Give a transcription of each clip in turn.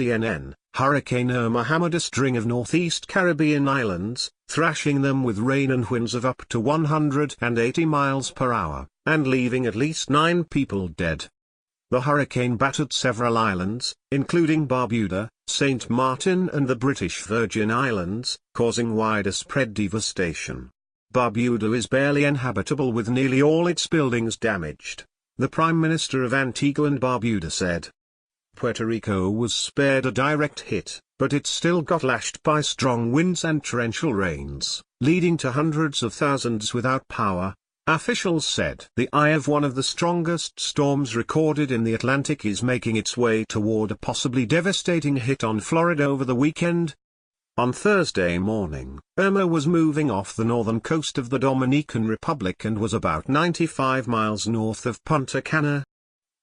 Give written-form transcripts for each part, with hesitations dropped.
CNN, Hurricane Irma hammered a string of northeast Caribbean islands, thrashing them with rain and winds of up to 180 miles per hour, and leaving at least 9 people dead. The hurricane battered several islands, including Barbuda, St. Martin and the British Virgin Islands, causing widespread devastation. Barbuda is barely inhabitable with nearly all its buildings damaged, the Prime Minister of Antigua and Barbuda said. Puerto Rico was spared a direct hit, but it still got lashed by strong winds and torrential rains, leading to hundreds of thousands without power, officials said. The eye of one of the strongest storms recorded in the Atlantic is making its way toward a possibly devastating hit on Florida over the weekend. On Thursday morning, Irma was moving off the northern coast of the Dominican Republic and was about 95 miles north of Punta Cana.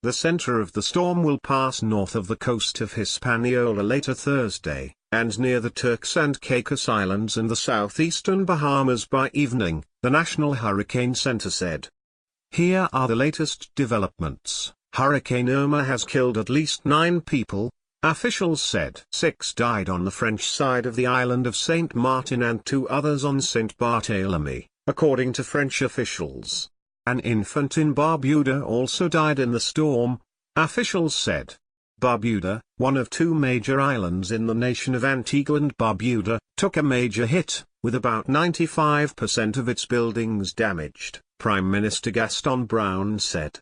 The center of the storm will pass north of the coast of Hispaniola later Thursday, and near the Turks and Caicos Islands and the southeastern Bahamas by evening, the National Hurricane Center said. Here are the latest developments. Hurricane Irma has killed at least 9 people, officials said. 6 died on the French side of the island of St. Martin and 2 others on St. Barthélemy, according to French officials. An infant in Barbuda also died in the storm, officials said. Barbuda, one of 2 major islands in the nation of Antigua and Barbuda, took a major hit, with about 95% of its buildings damaged, Prime Minister Gaston Brown said.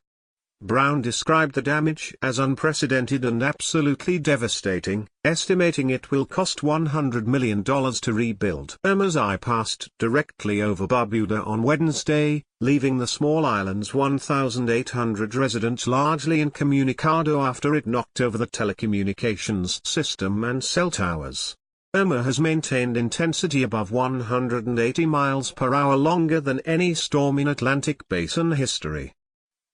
Brown described the damage as unprecedented and absolutely devastating, estimating it will cost $100 million to rebuild. Irma's eye passed directly over Barbuda on Wednesday, leaving the small island's 1,800 residents largely incommunicado after it knocked over the telecommunications system and cell towers. Irma has maintained intensity above 180 miles per hour longer than any storm in Atlantic Basin history.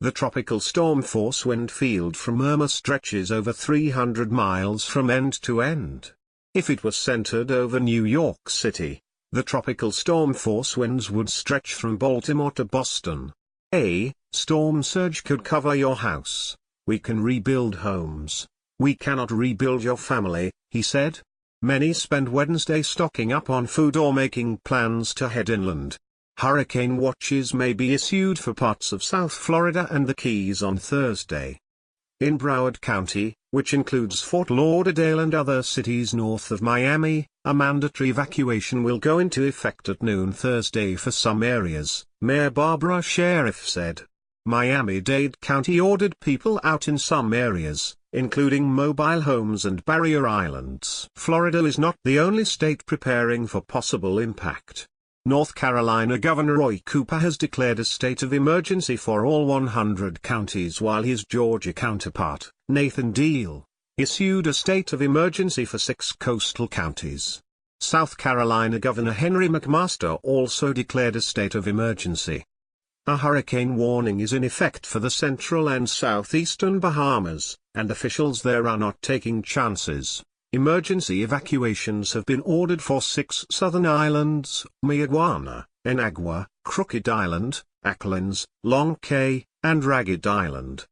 The tropical storm force wind field from Irma stretches over 300 miles from end to end. If it was centered over New York City, the tropical storm force winds would stretch from Baltimore to Boston. A storm surge could cover your house. We can rebuild homes. We cannot rebuild your family, he said. Many spend Wednesday stocking up on food or making plans to head inland. Hurricane watches may be issued for parts of South Florida and the Keys on Thursday. In Broward County, which includes Fort Lauderdale and other cities north of Miami, a mandatory evacuation will go into effect at noon Thursday for some areas, Mayor Barbara Sheriff said. Miami-Dade County ordered people out in some areas, including mobile homes and barrier islands. Florida is not the only state preparing for possible impact. North Carolina Governor Roy Cooper has declared a state of emergency for all 100 counties while his Georgia counterpart, Nathan Deal, issued a state of emergency for 6 coastal counties. South Carolina Governor Henry McMaster also declared a state of emergency. A hurricane warning is in effect for the central and southeastern Bahamas, and officials there are not taking chances. Emergency evacuations have been ordered for 6 southern islands, Mayaguana, Enagua, Crooked Island, Acklins, Long Cay, and Ragged Island.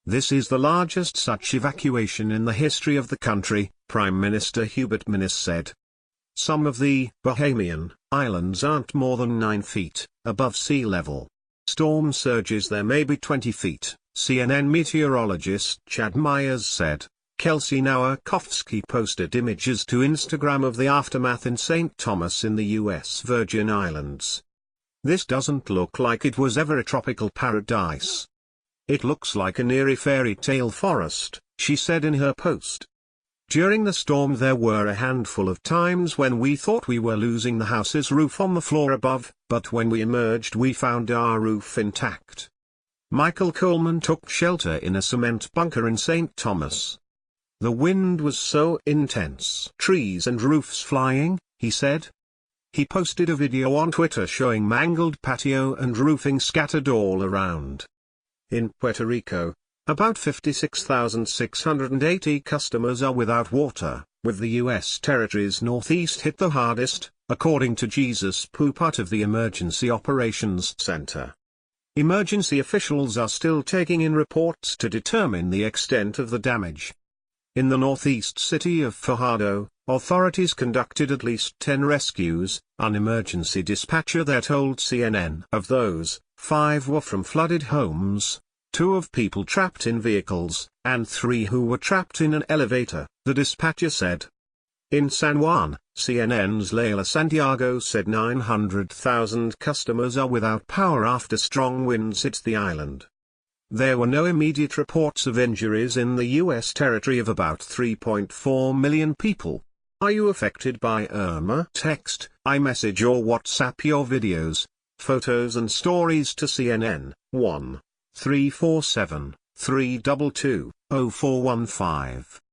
This is the largest such evacuation in the history of the country, Prime Minister Hubert Minnis said. Some of the Bahamian islands aren't more than 9 feet above sea level. Storm surges there may be 20 feet, CNN meteorologist Chad Myers said. Kelsey Nowakowski posted images to Instagram of the aftermath in St. Thomas in the U.S. Virgin Islands. This doesn't look like it was ever a tropical paradise. It looks like an eerie fairy tale forest, she said in her post. During the storm there were a handful of times when we thought we were losing the house's roof on the floor above, but when we emerged we found our roof intact. Michael Coleman took shelter in a cement bunker in St. Thomas. The wind was so intense. Trees and roofs flying, he said. He posted a video on Twitter showing mangled patio and roofing scattered all around. In Puerto Rico, about 56,680 customers are without water, with the U.S. territory's northeast hit the hardest, according to Jesus Pu, part of the Emergency Operations Center. Emergency officials are still taking in reports to determine the extent of the damage. In the northeast city of Fajardo, authorities conducted at least 10 rescues. An emergency dispatcher there told CNN of those, 5 were from flooded homes, 2 of people trapped in vehicles, and 3 who were trapped in an elevator, the dispatcher said. In San Juan, CNN's Leila Santiago said 900,000 customers are without power after strong winds hit the island. There were no immediate reports of injuries in the U.S. territory of about 3.4 million people. Are you affected by Irma? Text, iMessage or WhatsApp your videos, photos and stories to CNN, 1-347-322-0415.